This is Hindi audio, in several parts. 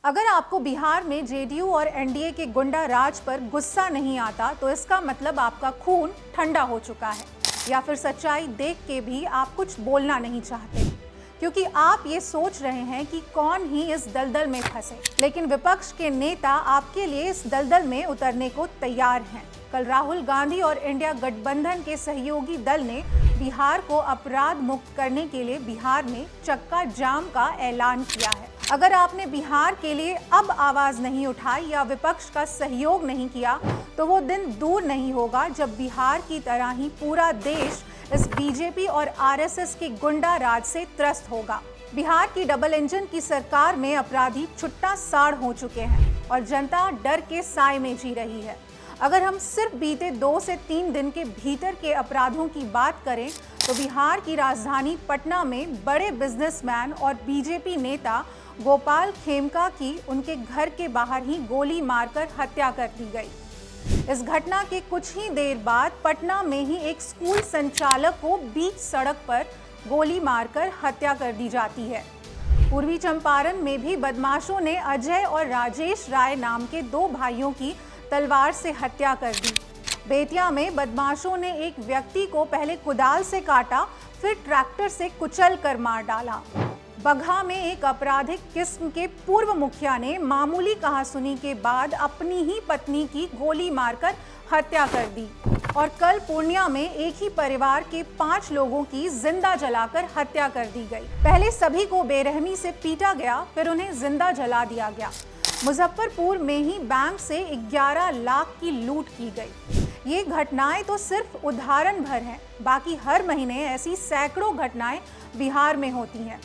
अगर आपको बिहार में जेडीयू और एनडीए के गुंडा राज पर गुस्सा नहीं आता तो इसका मतलब आपका खून ठंडा हो चुका है, या फिर सच्चाई देख के भी आप कुछ बोलना नहीं चाहते क्योंकि आप ये सोच रहे हैं कि कौन ही इस दलदल में फंसे। लेकिन विपक्ष के नेता आपके लिए इस दलदल में उतरने को तैयार हैं। कल राहुल गांधी और इंडिया गठबंधन के सहयोगी दल ने बिहार को अपराध मुक्त करने के लिए बिहार में चक्का जाम का ऐलान किया है। अगर आपने बिहार के लिए अब आवाज नहीं उठाई या विपक्ष का सहयोग नहीं किया तो वो दिन दूर नहीं होगा जब बिहार की तरह ही पूरा देश इस बीजेपी और आरएसएस के गुंडा राज से त्रस्त होगा। बिहार की डबल इंजन की सरकार में अपराधी छुट्टा साड़ हो चुके हैं और जनता डर के साए में जी रही है। अगर हम सिर्फ बीते 2 से 3 दिन के भीतर के अपराधों की बात करें तो बिहार की राजधानी पटना में बड़े बिजनेसमैन और बीजेपी नेता गोपाल खेमका की उनके घर के बाहर ही गोली मारकर हत्या कर दी गई। इस घटना के कुछ ही देर बाद पटना में ही एक स्कूल संचालक को बीच सड़क पर गोली मारकर हत्या कर दी जाती है। पूर्वी चंपारण में भी बदमाशों ने अजय और राजेश राय नाम के 2 भाइयों की तलवार से हत्या कर दी। बेतिया में बदमाशों ने एक व्यक्ति को पहले कुदाल से काटा, फिर ट्रैक्टर से कुचल कर मार डाला। बगहा में एक आपराधिक किस्म के पूर्व मुखिया ने मामूली कहासुनी के बाद अपनी ही पत्नी की गोली मारकर हत्या कर दी। और कल पूर्णिया में एक ही परिवार के 5 लोगों की जिंदा जलाकर हत्या कर दी गई। पहले सभी को बेरहमी से पीटा गया, फिर उन्हें जिंदा जला दिया गया। मुजफ्फरपुर में ही बैंक से 11 लाख की लूट की गई। ये घटनाएं तो सिर्फ उदाहरण भर हैं, बाकी हर महीने ऐसी सैकड़ों घटनाएं बिहार में होती हैं।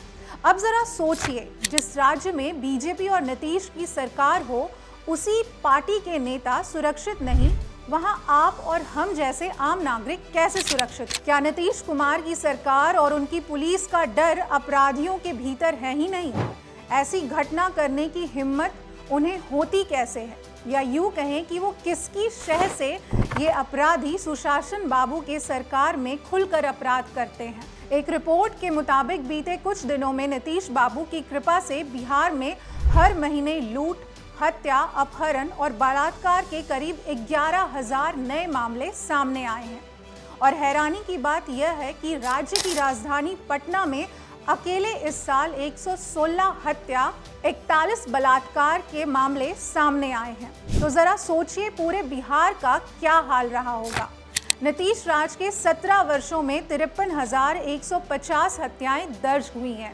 अब जरा सोचिए, जिस राज्य में बीजेपी और नीतीश की सरकार हो, उसी पार्टी के नेता सुरक्षित नहीं, वहां आप और हम जैसे आम नागरिक कैसे सुरक्षित? क्या नीतीश कुमार की सरकार और उनकी पुलिस का डर अपराधियों के भीतर है ही नहीं? ऐसी घटना करने की हिम्मत उन्हें होती कैसे है? या यूं कहें कि वो किसकी शह से ये अपराधी सुशासन बाबू के सरकार में खुलकर अपराध करते हैं। एक रिपोर्ट के मुताबिक बीते कुछ दिनों में नीतीश बाबू की कृपा से बिहार में हर महीने लूट, हत्या, अपहरण और बलात्कार के करीब 11,000 नए मामले सामने आए हैं। और हैरानी की बात यह है कि राज्य की राजधानी पटना में अकेले इस साल 116 हत्या, 41 बलात्कार के मामले सामने आए हैं। तो जरा सोचिए पूरे बिहार का क्या हाल रहा होगा। नीतीश राज के 17 वर्षों में 53,150 हत्याएं दर्ज हुई हैं।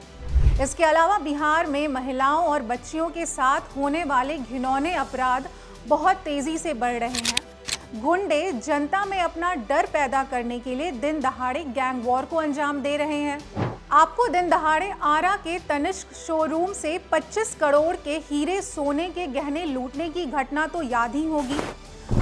इसके अलावा बिहार में महिलाओं और बच्चियों के साथ होने वाले घिनौने अपराध बहुत तेजी से बढ़ रहे हैं। गुंडे जनता में अपना डर पैदा करने के लिए दिन दहाड़े गैंग वॉर को अंजाम दे रहे हैं। आपको दिन दहाड़े आरा के तनिष्क शोरूम से 25 करोड़ के हीरे सोने के गहने लूटने की घटना तो याद ही होगी।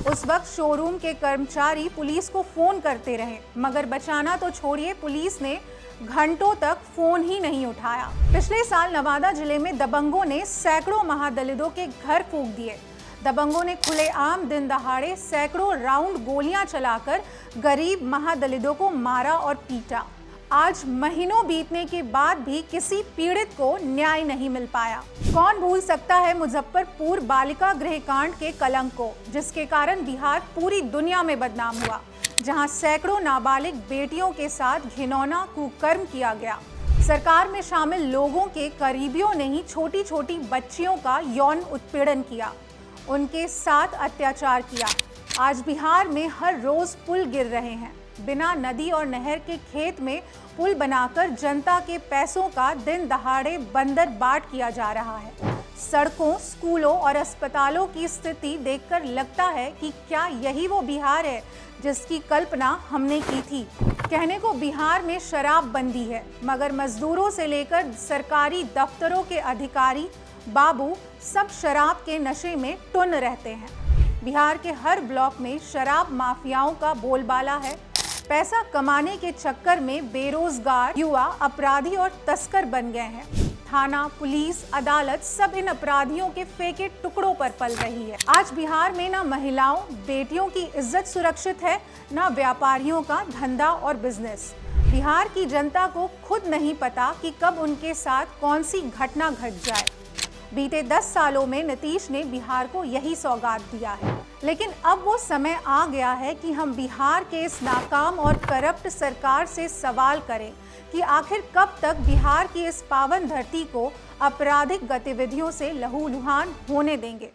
उस वक्त शोरूम के कर्मचारी पुलिस को फोन करते रहे, मगर बचाना तो छोड़िए, पुलिस ने घंटों तक फोन ही नहीं उठाया। पिछले साल नवादा जिले में दबंगों ने सैकड़ों महादलितों के घर फूंक दिए। दबंगों ने खुलेआम दिन दहाड़े सैकड़ों राउंड गोलियां चलाकर गरीब महादलितों को मारा और पीटा। आज महीनों बीतने के बाद भी किसी पीड़ित को न्याय नहीं मिल पाया। कौन भूल सकता है मुजफ्फरपुर बालिका गृह कांड के कलंक को, जिसके कारण बिहार पूरी दुनिया में बदनाम हुआ, जहां सैकड़ों नाबालिग बेटियों के साथ घिनौना कुकर्म किया गया। सरकार में शामिल लोगों के करीबियों ने ही छोटी छोटी बच्चियों का यौन उत्पीड़न किया, उनके साथ अत्याचार किया। आज बिहार में हर रोज पुल गिर रहे हैं। बिना नदी और नहर के खेत में पुल बनाकर जनता के पैसों का दिन दहाड़े बंदरबाट किया जा रहा है। सड़कों, स्कूलों और अस्पतालों की स्थिति देखकर लगता है कि क्या यही वो बिहार है जिसकी कल्पना हमने की थी। कहने को बिहार में शराब बंदी है, मगर मजदूरों से लेकर सरकारी दफ्तरों के अधिकारी बाबू सब शराब के नशे में टुन रहते हैं। बिहार के हर ब्लॉक में शराब माफियाओं का बोलबाला है। पैसा कमाने के चक्कर में बेरोजगार युवा अपराधी और तस्कर बन गए हैं। थाना, पुलिस, अदालत सब इन अपराधियों के फेंके टुकड़ों पर पल रही है। आज बिहार में ना महिलाओं, बेटियों की इज्जत सुरक्षित है, ना व्यापारियों का धंधा और बिजनेस। बिहार की जनता को खुद नहीं पता कि कब उनके साथ कौन सी घटना घट जाए। बीते 10 सालों में नीतीश ने बिहार को यही सौगात दिया है। लेकिन अब वो समय आ गया है कि हम बिहार के इस नाकाम और करप्ट सरकार से सवाल करें कि आखिर कब तक बिहार की इस पावन धरती को आपराधिक गतिविधियों से लहूलुहान होने देंगे।